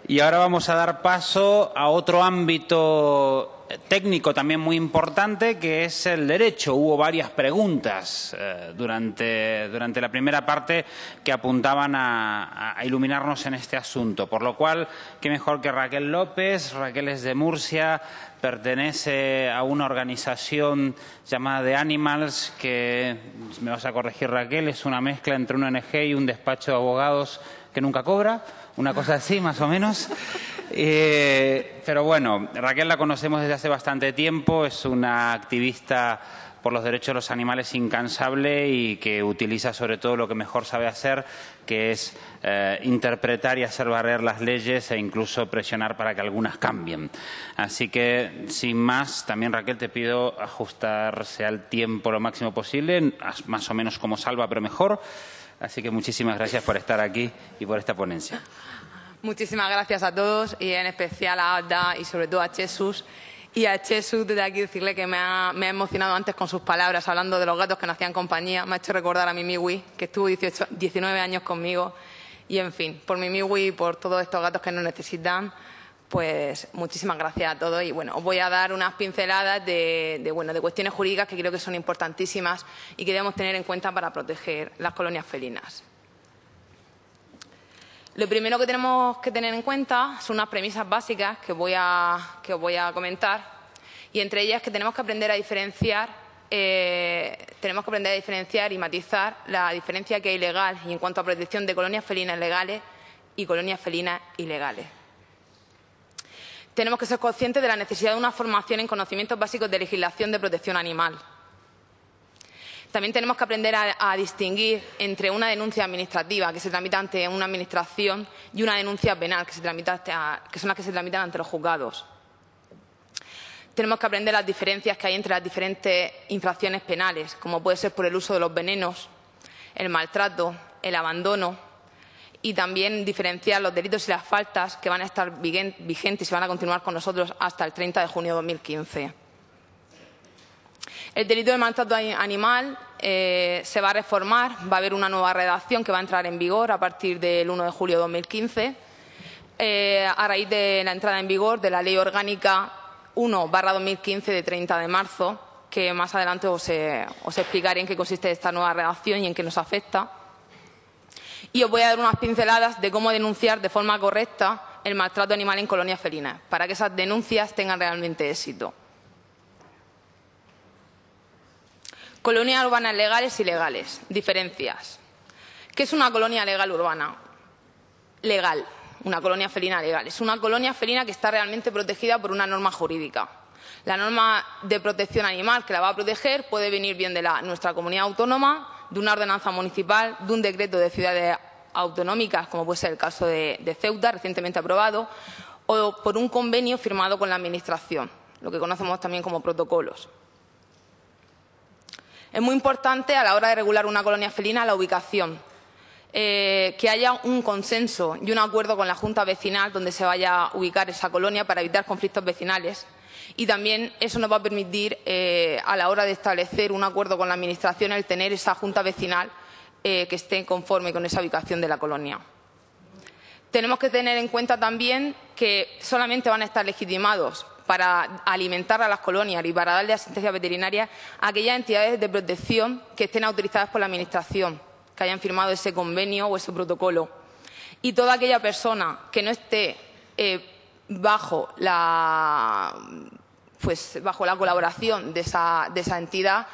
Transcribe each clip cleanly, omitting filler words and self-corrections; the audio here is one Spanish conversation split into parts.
Y ahora vamos a dar paso a otro ámbito técnico también muy importante, que es el derecho. Hubo varias preguntas durante la primera parte que apuntaban a iluminarnos en este asunto. Por lo cual, qué mejor que Raquel López. Raquel es de Murcia, pertenece a una organización llamada The Animals, que, me vas a corregir Raquel, es una mezcla entre una ONG y un despacho de abogados que nunca cobra. Una cosa así, más o menos. Pero bueno, Raquel la conocemos desde hace bastante tiempo, es una activista por los derechos de los animales incansable y que utiliza sobre todo lo que mejor sabe hacer, que es interpretar y hacer valer las leyes e incluso presionar para que algunas cambien. Así que, sin más, también Raquel te pido ajustarse al tiempo lo máximo posible, más o menos como Salva, pero mejor. Así que muchísimas gracias por estar aquí y por esta ponencia. Muchísimas gracias a todos y en especial a Ada y sobre todo a Jesús. Y a Jesús, desde aquí decirle que me ha emocionado antes con sus palabras, hablando de los gatos que nos hacían compañía. Me ha hecho recordar a mi Miwi, que estuvo 19 años conmigo. Y en fin, por mi Miwi y por todos estos gatos que nos necesitan, pues muchísimas gracias a todos. Y bueno, os voy a dar unas pinceladas de cuestiones jurídicas que creo que son importantísimas y que debemos tener en cuenta para proteger las colonias felinas. Lo primero que tenemos que tener en cuenta son unas premisas básicas que os voy a comentar, y entre ellas que tenemos que aprender a diferenciar y matizar la diferencia que hay legal y en cuanto a protección de colonias felinas legales y colonias felinas ilegales. Tenemos que ser conscientes de la necesidad de una formación en conocimientos básicos de legislación de protección animal. También tenemos que aprender a distinguir entre una denuncia administrativa que se tramita ante una administración y una denuncia penal que son las que se tramitan ante los juzgados. Tenemos que aprender las diferencias que hay entre las diferentes infracciones penales, como puede ser por el uso de los venenos, el maltrato, el abandono, y también diferenciar los delitos y las faltas que van a estar vigentes y van a continuar con nosotros hasta el 30 de junio de 2015. El delito de maltrato animal se va a reformar, va a haber una nueva redacción que va a entrar en vigor a partir del 1 de julio de 2015, a raíz de la entrada en vigor de la Ley Orgánica 1/2015 de 30 de marzo, que más adelante os explicaré en qué consiste esta nueva redacción y en qué nos afecta. Y os voy a dar unas pinceladas de cómo denunciar de forma correcta el maltrato animal en colonias felinas, para que esas denuncias tengan realmente éxito. Colonias urbanas legales y ilegales. Diferencias. ¿Qué es una colonia legal urbana? Legal. Una colonia felina legal. Es una colonia felina que está realmente protegida por una norma jurídica. La norma de protección animal que la va a proteger puede venir bien de nuestra comunidad autónoma, de una ordenanza municipal, de un decreto de ciudades autonómicas, como puede ser el caso de Ceuta, recientemente aprobado, o por un convenio firmado con la Administración, lo que conocemos también como protocolos. Es muy importante a la hora de regular una colonia felina la ubicación, que haya un consenso y un acuerdo con la Junta Vecinal donde se vaya a ubicar esa colonia para evitar conflictos vecinales. Y también eso nos va a permitir, a la hora de establecer un acuerdo con la Administración, el tener esa Junta Vecinal que esté conforme con esa ubicación de la colonia. Tenemos que tener en cuenta también que solamente van a estar legitimados para alimentar a las colonias y para darle asistencia veterinaria a aquellas entidades de protección que estén autorizadas por la Administración, que hayan firmado ese convenio o ese protocolo. Y toda aquella persona que no esté bajo la colaboración de esa entidad,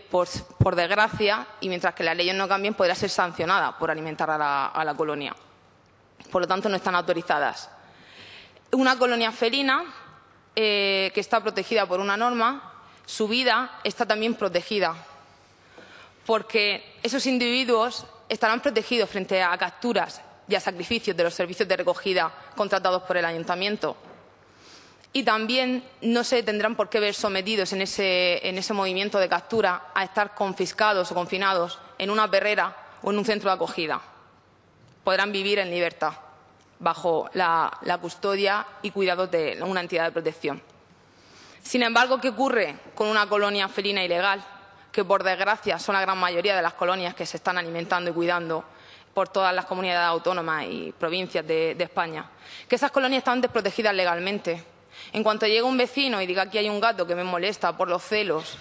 por desgracia, y mientras que las leyes no cambien, podrá ser sancionada por alimentar a la colonia. Por lo tanto, no están autorizadas. Una colonia felina que está protegida por una norma, su vida está también protegida, porque esos individuos estarán protegidos frente a capturas y a sacrificios de los servicios de recogida contratados por el ayuntamiento. Y también no se tendrán por qué ver sometidos en ese movimiento de captura a estar confiscados o confinados en una perrera o en un centro de acogida. Podrán vivir en libertad, bajo la custodia y cuidados de una entidad de protección. Sin embargo, ¿qué ocurre con una colonia felina ilegal? Que, por desgracia, son la gran mayoría de las colonias que se están alimentando y cuidando por todas las comunidades autónomas y provincias de España, que esas colonias están desprotegidas legalmente. En cuanto llegue un vecino y diga que hay un gato que me molesta por los celos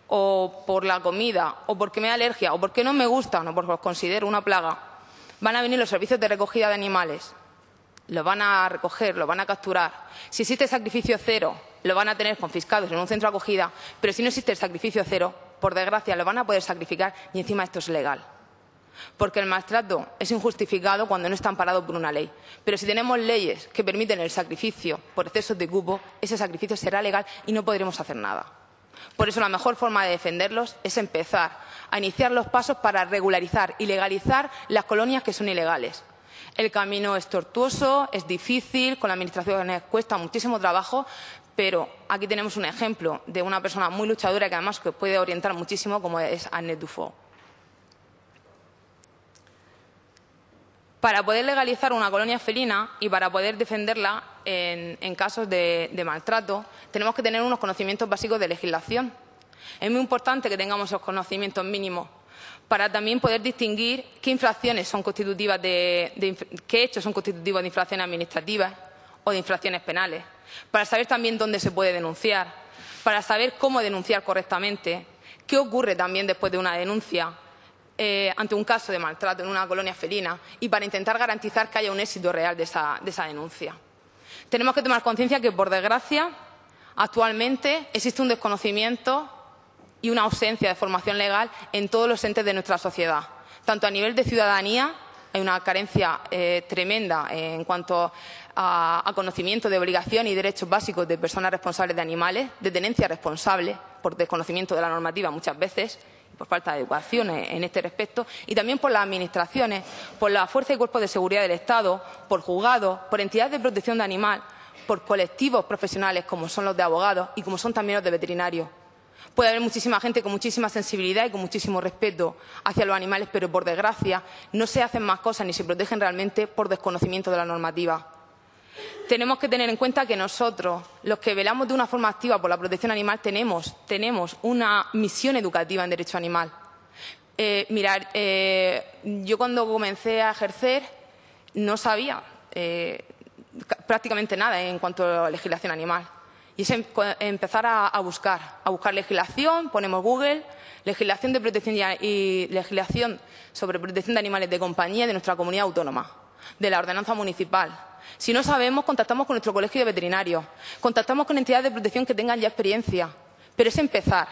o por la comida o porque me da alergia o porque no me gustan o porque los considero una plaga, van a venir los servicios de recogida de animales, los van a recoger, los van a capturar. Si existe sacrificio cero, lo van a tener confiscados en un centro de acogida, pero si no existe el sacrificio cero, por desgracia, lo van a poder sacrificar y encima esto es legal. Porque el maltrato es injustificado cuando no está amparado por una ley. Pero si tenemos leyes que permiten el sacrificio por excesos de cupo, ese sacrificio será legal y no podremos hacer nada. Por eso la mejor forma de defenderlos es empezar a iniciar los pasos para regularizar y legalizar las colonias que son ilegales. El camino es tortuoso, es difícil, con la administración cuesta muchísimo trabajo, pero aquí tenemos un ejemplo de una persona muy luchadora que además puede orientar muchísimo, como es Annette Dufault. Para poder legalizar una colonia felina y para poder defenderla en casos de maltrato, tenemos que tener unos conocimientos básicos de legislación. Es muy importante que tengamos esos conocimientos mínimos para también poder distinguir qué infracciones son constitutivas qué hechos son constitutivos de infracciones administrativas o de infracciones penales, para saber también dónde se puede denunciar, para saber cómo denunciar correctamente, qué ocurre también después de una denuncia ante un caso de maltrato en una colonia felina y para intentar garantizar que haya un éxito real de esa denuncia. Tenemos que tomar conciencia que, por desgracia, actualmente existe un desconocimiento y una ausencia de formación legal en todos los entes de nuestra sociedad. Tanto a nivel de ciudadanía, hay una carencia tremenda en cuanto a conocimiento de obligación y derechos básicos de personas responsables de animales, de tenencia responsable, por desconocimiento de la normativa muchas veces, por falta de educación en este respecto, y también por las administraciones, por la fuerza y cuerpos de seguridad del Estado, por juzgados, por entidades de protección de animal, por colectivos profesionales como son los de abogados y como son también los de veterinarios. Puede haber muchísima gente con muchísima sensibilidad y con muchísimo respeto hacia los animales, pero por desgracia no se hacen más cosas ni se protegen realmente por desconocimiento de la normativa. Tenemos que tener en cuenta que nosotros, los que velamos de una forma activa por la protección animal, tenemos una misión educativa en derecho animal. Yo cuando comencé a ejercer no sabía prácticamente nada en cuanto a legislación animal. Y es empezar a buscar legislación, ponemos Google, legislación de protección y legislación sobre protección de animales de compañía de nuestra comunidad autónoma, de la ordenanza municipal. Si no sabemos, contactamos con nuestro colegio de veterinarios, contactamos con entidades de protección que tengan ya experiencia, pero es empezar.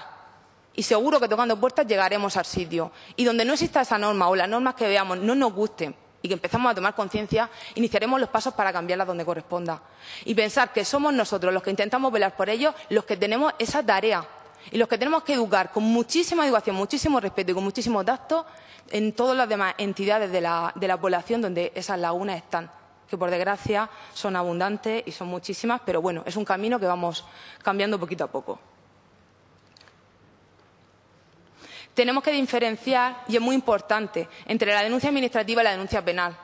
Y seguro que tocando puertas llegaremos al sitio. Y donde no exista esa norma o las normas que veamos no nos gusten y que empezamos a tomar conciencia, iniciaremos los pasos para cambiarlas donde corresponda. Y pensar que somos nosotros los que intentamos velar por ellos, los que tenemos esa tarea y los que tenemos que educar con muchísima educación, muchísimo respeto y con muchísimo tacto en todas las demás entidades de la población donde esas lagunas están, que por desgracia son abundantes y son muchísimas, pero bueno, es un camino que vamos cambiando poquito a poco. Tenemos que diferenciar, y es muy importante, entre la denuncia administrativa y la denuncia penal.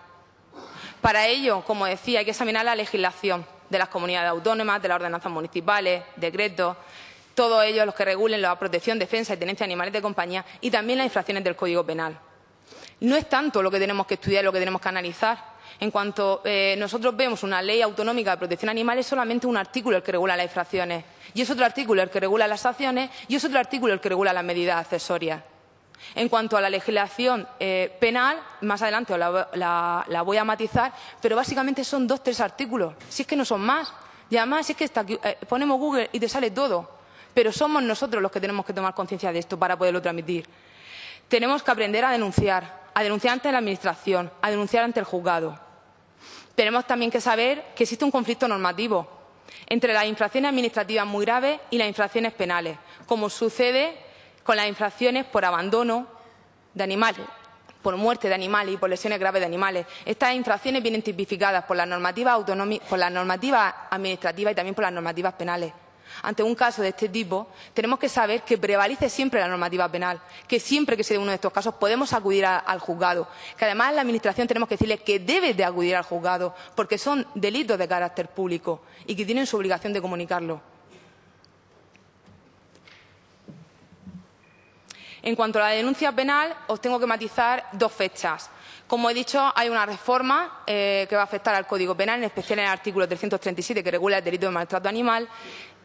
Para ello, como decía, hay que examinar la legislación de las comunidades autónomas, de las ordenanzas municipales, decretos, todos ellos los que regulen la protección, defensa y tenencia de animales de compañía y también las infracciones del Código Penal. No es tanto lo que tenemos que estudiar, lo que tenemos que analizar. En cuanto nosotros vemos una ley autonómica de protección animal, es solamente un artículo el que regula las infracciones, y es otro artículo el que regula las sanciones, y es otro artículo el que regula las medidas accesorias. En cuanto a la legislación penal, más adelante la voy a matizar, pero básicamente son 2 o 3 artículos, si es que no son más. Y además es que ponemos Google y te sale todo, pero somos nosotros los que tenemos que tomar conciencia de esto para poderlo transmitir. Tenemos que aprender a denunciar ante la Administración, a denunciar ante el juzgado. Tenemos también que saber que existe un conflicto normativo entre las infracciones administrativas muy graves y las infracciones penales, como sucede con las infracciones por abandono de animales, por muerte de animales y por lesiones graves de animales. Estas infracciones vienen tipificadas por las normativas administrativas y también por las normativas penales. Ante un caso de este tipo, tenemos que saber que prevalece siempre la normativa penal, que siempre que se dé uno de estos casos podemos acudir al juzgado, que además en la Administración tenemos que decirle que debe de acudir al juzgado, porque son delitos de carácter público y que tienen su obligación de comunicarlo. En cuanto a la denuncia penal, os tengo que matizar dos fechas. Como he dicho, hay una reforma que va a afectar al Código Penal, en especial en el artículo 337, que regula el delito de maltrato animal,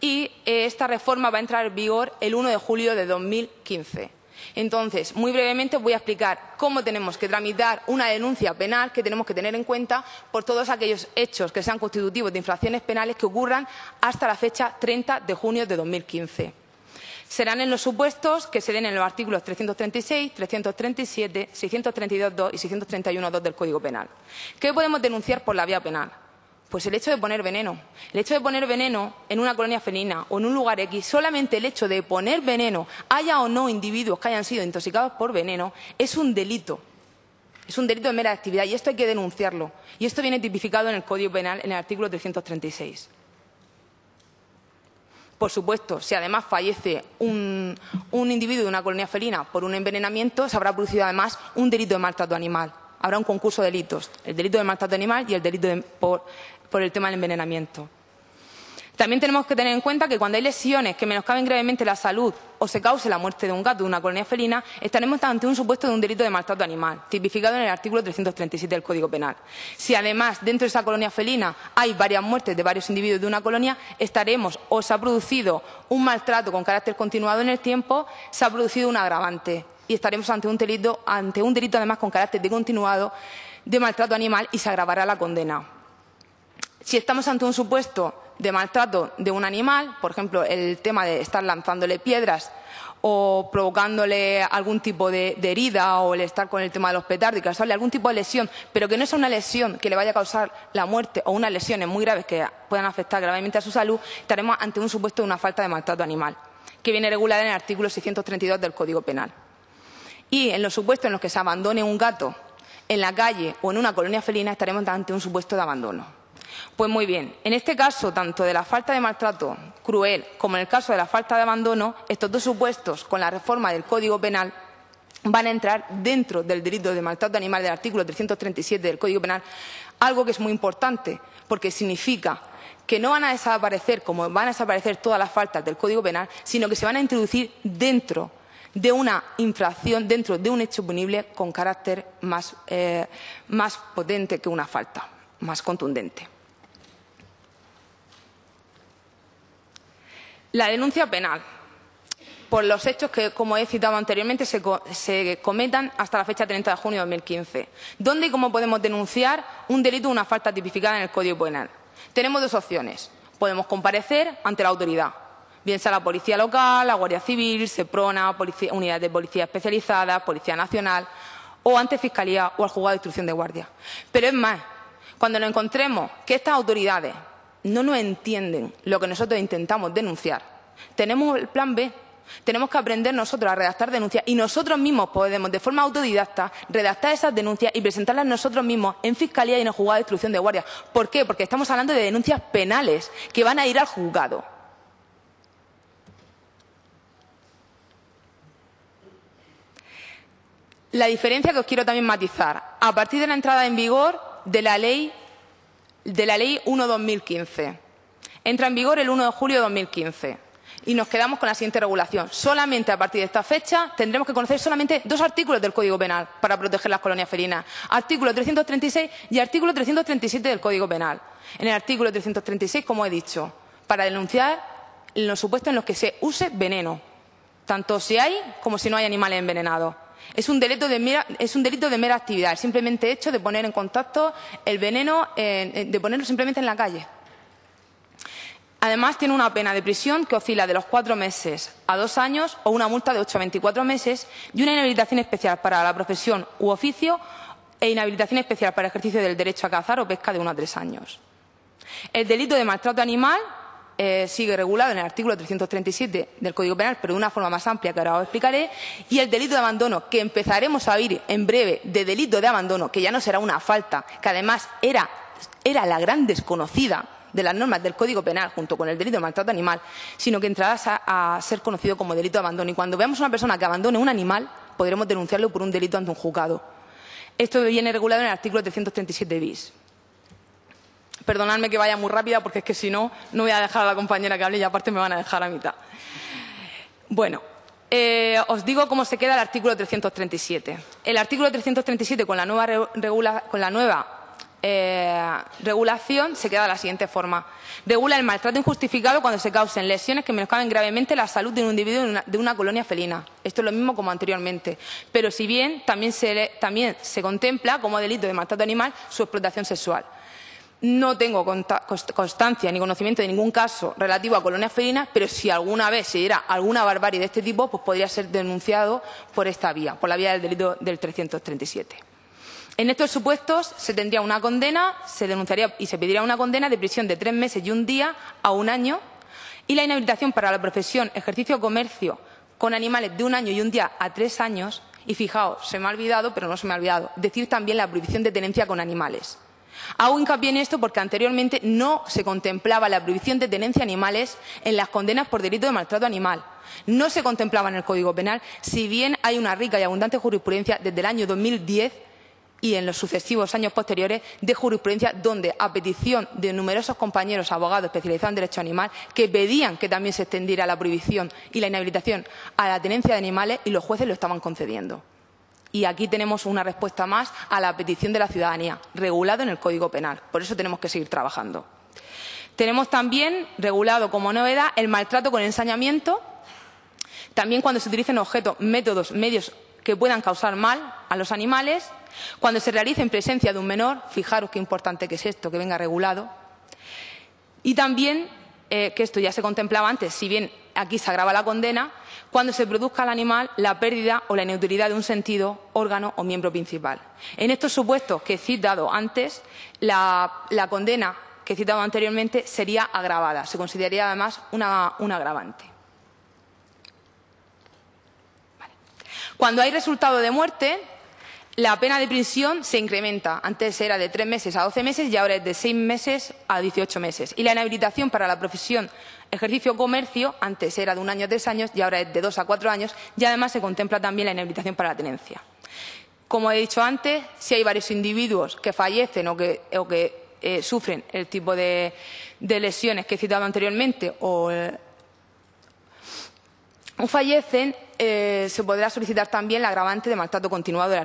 y esta reforma va a entrar en vigor el 1 de julio de 2015. Entonces, muy brevemente voy a explicar cómo tenemos que tramitar una denuncia penal que tenemos que tener en cuenta por todos aquellos hechos que sean constitutivos de infracciones penales que ocurran hasta la fecha 30 de junio de 2015. Serán en los supuestos que se den en los artículos 336, 337, 632.2 y 631.2 del Código Penal. ¿Qué podemos denunciar por la vía penal? Pues el hecho de poner veneno. El hecho de poner veneno en una colonia felina o en un lugar X, solamente el hecho de poner veneno, haya o no individuos que hayan sido intoxicados por veneno, es un delito. Es un delito de mera actividad y esto hay que denunciarlo. Y esto viene tipificado en el Código Penal en el artículo 336. Por supuesto, si además fallece un individuo de una colonia felina por un envenenamiento, se habrá producido además un delito de maltrato animal. Habrá un concurso de delitos, el delito de maltrato animal y el delito por el tema del envenenamiento. También tenemos que tener en cuenta que cuando hay lesiones que menoscaben gravemente la salud o se cause la muerte de un gato de una colonia felina, estaremos ante un supuesto de un delito de maltrato animal, tipificado en el artículo 337 del Código Penal. Si además dentro de esa colonia felina hay varias muertes de varios individuos de una colonia, estaremos o se ha producido un maltrato con carácter continuado en el tiempo, se ha producido un agravante y estaremos ante un delito además con carácter de continuado de maltrato animal y se agravará la condena. Si estamos ante un supuesto de maltrato de un animal, por ejemplo, el tema de estar lanzándole piedras o provocándole algún tipo de herida o el estar con el tema de los petardos y causarle algún tipo de lesión, pero que no es una lesión que le vaya a causar la muerte o unas lesiones muy graves que puedan afectar gravemente a su salud, estaremos ante un supuesto de una falta de maltrato animal, que viene regulada en el artículo 632 del Código Penal. Y en los supuestos en los que se abandone un gato en la calle o en una colonia felina, estaremos ante un supuesto de abandono. Pues muy bien, en este caso, tanto de la falta de maltrato cruel como en el caso de la falta de abandono, estos dos supuestos, con la reforma del Código Penal, van a entrar dentro del delito de maltrato animal del artículo 337 del Código Penal, algo que es muy importante, porque significa que no van a desaparecer como van a desaparecer todas las faltas del Código Penal, sino que se van a introducir dentro de una infracción, dentro de un hecho punible con carácter más potente que una falta, más contundente. La denuncia penal, por los hechos que, como he citado anteriormente, se cometan hasta la fecha 30 de junio de 2015. ¿Dónde y cómo podemos denunciar un delito o una falta tipificada en el Código Penal? Tenemos dos opciones. Podemos comparecer ante la autoridad, bien sea la Policía Local, la Guardia Civil, Seprona, unidades de policía especializadas, Policía Nacional, o ante Fiscalía o al Juzgado de Instrucción de Guardia. Pero es más, cuando nos encontremos que estas autoridades no nos entienden lo que nosotros intentamos denunciar, tenemos el plan B. Tenemos que aprender nosotros a redactar denuncias y nosotros mismos podemos, de forma autodidacta, redactar esas denuncias y presentarlas nosotros mismos en Fiscalía y en el Juzgado de Instrucción de Guardia. ¿Por qué? Porque estamos hablando de denuncias penales que van a ir al juzgado. La diferencia que os quiero también matizar, a partir de la entrada en vigor de la Ley 1/2015. Entra en vigor el 1 de julio de 2015 y nos quedamos con la siguiente regulación. Solamente a partir de esta fecha tendremos que conocer solamente dos artículos del Código Penal para proteger las colonias felinas. Artículo 336 y artículo 337 del Código Penal. En el artículo 336, como he dicho, para denunciar los supuestos en los que se use veneno, tanto si hay como si no hay animales envenenados. Es un delito de mera actividad, el simplemente hecho de poner en contacto el veneno, de ponerlo simplemente en la calle. Además, tiene una pena de prisión que oscila de los 4 meses a 2 años o una multa de 8 a 24 meses y una inhabilitación especial para la profesión u oficio e inhabilitación especial para el ejercicio del derecho a cazar o pesca de 1 a 3 años. El delito de maltrato animal sigue regulado en el artículo 337 del Código Penal, pero de una forma más amplia que ahora os explicaré, y el delito de abandono, que empezaremos a oír en breve de delito de abandono, que ya no será una falta, que además era la gran desconocida de las normas del Código Penal junto con el delito de maltrato animal, sino que entrará a ser conocido como delito de abandono. Y cuando veamos a una persona que abandone un animal, podremos denunciarlo por un delito ante un juzgado. Esto viene regulado en el artículo 337 bis. Perdonadme que vaya muy rápida porque es que si no, no voy a dejar a la compañera que hable y aparte me van a dejar a mitad. Bueno, Os digo cómo se queda el artículo 337. El artículo 337 con la nueva regulación se queda de la siguiente forma. Regula el maltrato injustificado cuando se causen lesiones que menoscaben gravemente la salud de un individuo de una colonia felina. Esto es lo mismo como anteriormente. Pero si bien también se contempla como delito de maltrato animal su explotación sexual. No tengo constancia ni conocimiento de ningún caso relativo a colonias felinas, pero si alguna vez se diera alguna barbarie de este tipo, pues podría ser denunciado por esta vía, por la vía del delito del 337. En estos supuestos se tendría una condena, se denunciaría y se pediría una condena de prisión de 3 meses y 1 día a 1 año y la inhabilitación para la profesión, ejercicio o comercio con animales de 1 año y 1 día a 3 años. Y fijaos, se me ha olvidado, pero no se me ha olvidado, decir también la prohibición de tenencia con animales. Hago hincapié en esto porque anteriormente no se contemplaba la prohibición de tenencia de animales en las condenas por delito de maltrato animal. No se contemplaba en el Código Penal, si bien hay una rica y abundante jurisprudencia desde el año 2010 y en los sucesivos años posteriores de jurisprudencia donde, a petición de numerosos compañeros abogados especializados en derecho animal, que pedían que también se extendiera la prohibición y la inhabilitación a la tenencia de animales y los jueces lo estaban concediendo. Y aquí tenemos una respuesta más a la petición de la ciudadanía, regulado en el Código Penal. Por eso tenemos que seguir trabajando. Tenemos también regulado como novedad el maltrato con ensañamiento, también cuando se utilicen objetos, métodos, medios que puedan causar mal a los animales, cuando se realice en presencia de un menor, fijaros qué importante que es esto, que venga regulado, y también, que esto ya se contemplaba antes, si bien aquí se agrava la condena, cuando se produzca al animal la pérdida o la inutilidad de un sentido, órgano o miembro principal. En estos supuestos que he citado antes, la condena que he citado anteriormente sería agravada, se consideraría además una agravante. Vale. Cuando hay resultado de muerte, la pena de prisión se incrementa. Antes era de 3 meses a 12 meses y ahora es de 6 meses a 18 meses. Y la inhabilitación para la profesión ejercicio o comercio, antes era de 1 año a 3 años y ahora es de 2 a 4 años. Y además se contempla también la inhabilitación para la tenencia. Como he dicho antes, si hay varios individuos que fallecen o que sufren el tipo de lesiones que he citado anteriormente o fallecen, se podrá solicitar también la agravante de maltrato continuado del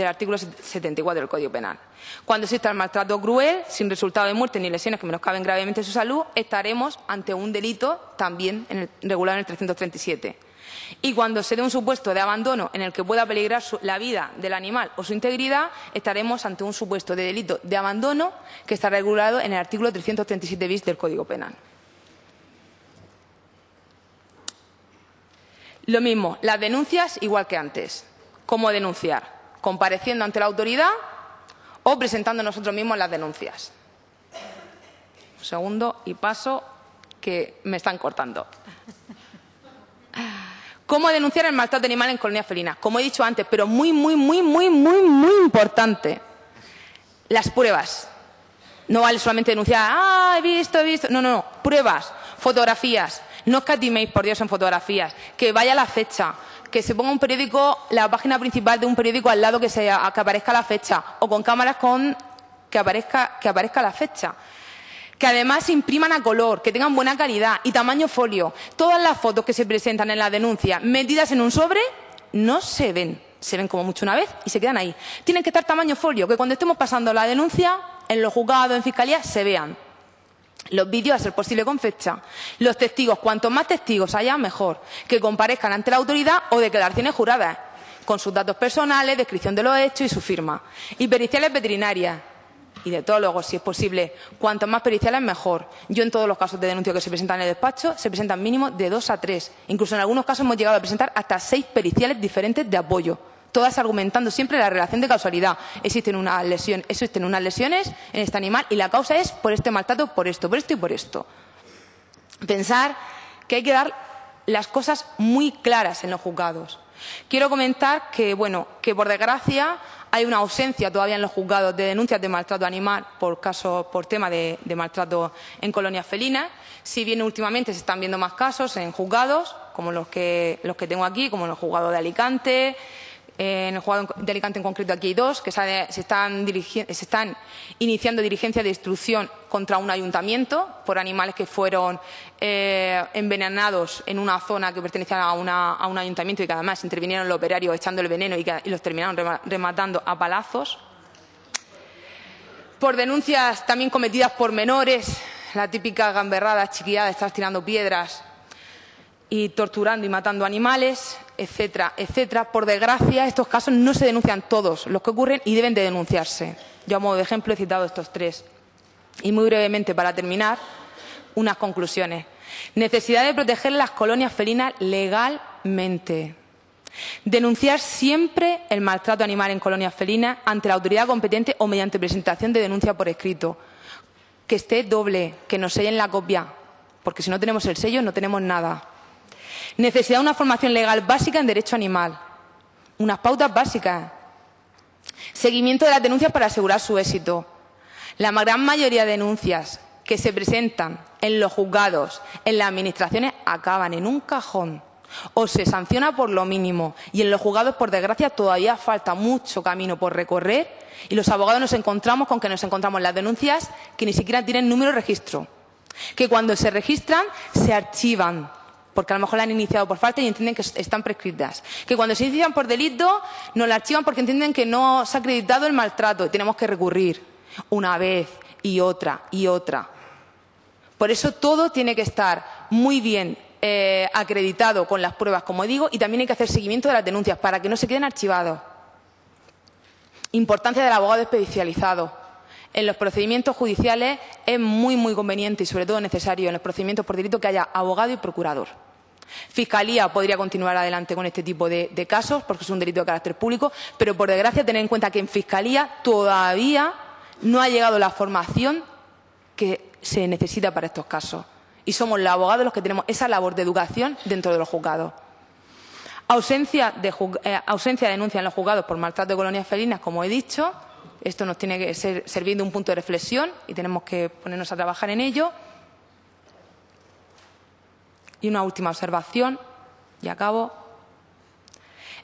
artículo 74 del Código Penal. Cuando exista el maltrato cruel, sin resultado de muerte ni lesiones que menoscaben gravemente su salud, estaremos ante un delito también regulado en el 337. Y cuando se dé un supuesto de abandono en el que pueda peligrar la vida del animal o su integridad, estaremos ante un supuesto de delito de abandono que está regulado en el artículo 337 bis del Código Penal. Lo mismo, las denuncias igual que antes. ¿Cómo denunciar? Compareciendo ante la autoridad o presentando nosotros mismos las denuncias. Un segundo y paso, que me están cortando. ¿Cómo denunciar el maltrato animal en colonias felinas? Como he dicho antes, pero muy importante. Las pruebas. No vale solamente denunciar, he visto. No. Pruebas, fotografías. No escatiméis, por Dios, en fotografías. Que vaya la fecha. Que se ponga un periódico, la página principal de un periódico al lado que aparezca la fecha. O con cámaras que aparezca la fecha. Que además se impriman a color, que tengan buena calidad y tamaño folio. Todas las fotos que se presentan en la denuncia metidas en un sobre no se ven. Se ven como mucho una vez y se quedan ahí. Tienen que estar tamaño folio, que cuando estemos pasando la denuncia, en los juzgados, en fiscalía, se vean. Los vídeos, a ser posible, con fecha. Los testigos, cuanto más testigos haya, mejor. Que comparezcan ante la autoridad o declaraciones juradas, con sus datos personales, descripción de los hechos y su firma. Y periciales veterinarias. Y de todo luego, si es posible, cuanto más periciales, mejor. Yo, en todos los casos de denuncia que se presentan en el despacho, se presentan mínimo de 2 a 3. Incluso en algunos casos hemos llegado a presentar hasta 6 periciales diferentes de apoyo. Todas argumentando siempre la relación de causalidad. Existen unas lesiones en este animal y la causa es por este maltrato, por esto y por esto. Pensar que hay que dar las cosas muy claras en los juzgados. Quiero comentar que por desgracia hay una ausencia todavía en los juzgados de denuncias de maltrato animal por tema de maltrato en colonias felinas. Si bien últimamente se están viendo más casos en juzgados, como los que tengo aquí, como en los juzgados de Alicante, En el juzgado de Alicante en concreto aquí hay 2, que se están iniciando diligencias de instrucción contra un ayuntamiento por animales que fueron envenenados en una zona que pertenecía a un ayuntamiento y que además intervinieron los operarios echando el veneno y los terminaron rematando a palazos. Por denuncias también cometidas por menores, la típica gamberrada, chiquillada, estar tirando piedras y torturando y matando animales, etcétera, etcétera. Por desgracia, estos casos no se denuncian todos los que ocurren y deben de denunciarse. Yo a modo de ejemplo he citado estos 3. Y muy brevemente, para terminar, unas conclusiones. Necesidad de proteger las colonias felinas legalmente. Denunciar siempre el maltrato animal en colonias felinas ante la autoridad competente o mediante presentación de denuncia por escrito. Que esté doble, que nos sellen la copia, porque si no tenemos el sello no tenemos nada. Necesidad de una formación legal básica en derecho animal. Unas pautas básicas. Seguimiento de las denuncias para asegurar su éxito. La gran mayoría de denuncias que se presentan en los juzgados, en las administraciones, acaban en un cajón o se sanciona por lo mínimo. Y en los juzgados, por desgracia, todavía falta mucho camino por recorrer y los abogados nos encontramos con que nos encontramos las denuncias que ni siquiera tienen número de registro. Que cuando se registran, se archivan, porque a lo mejor la han iniciado por falta y entienden que están prescritas. Que cuando se inician por delito, nos la archivan porque entienden que no se ha acreditado el maltrato y tenemos que recurrir una vez y otra y otra. Por eso todo tiene que estar muy bien acreditado con las pruebas, como digo, y también hay que hacer seguimiento de las denuncias para que no se queden archivados. Importancia del abogado especializado. En los procedimientos judiciales es muy conveniente y sobre todo necesario en los procedimientos por delito que haya abogado y procurador. Fiscalía podría continuar adelante con este tipo de casos porque es un delito de carácter público, pero por desgracia tener en cuenta que en Fiscalía todavía no ha llegado la formación que se necesita para estos casos. Y somos los abogados los que tenemos esa labor de educación dentro de los juzgados. Ausencia de denuncia en los juzgados por maltrato de colonias felinas, como he dicho. Esto nos tiene que servir de un punto de reflexión y tenemos que ponernos a trabajar en ello. Y una última observación, y acabo.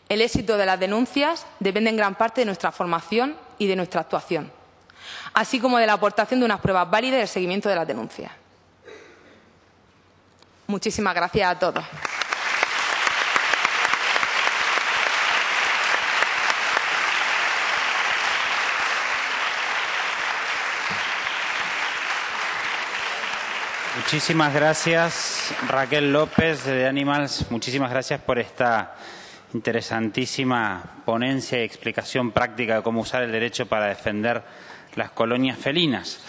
El éxito de las denuncias depende en gran parte de nuestra formación y de nuestra actuación, así como de la aportación de unas pruebas válidas y el seguimiento de las denuncias. Muchísimas gracias a todos. Muchísimas gracias, Raquel López de Animals. Muchísimas gracias por esta interesantísima ponencia y explicación práctica de cómo usar el derecho para defender las colonias felinas.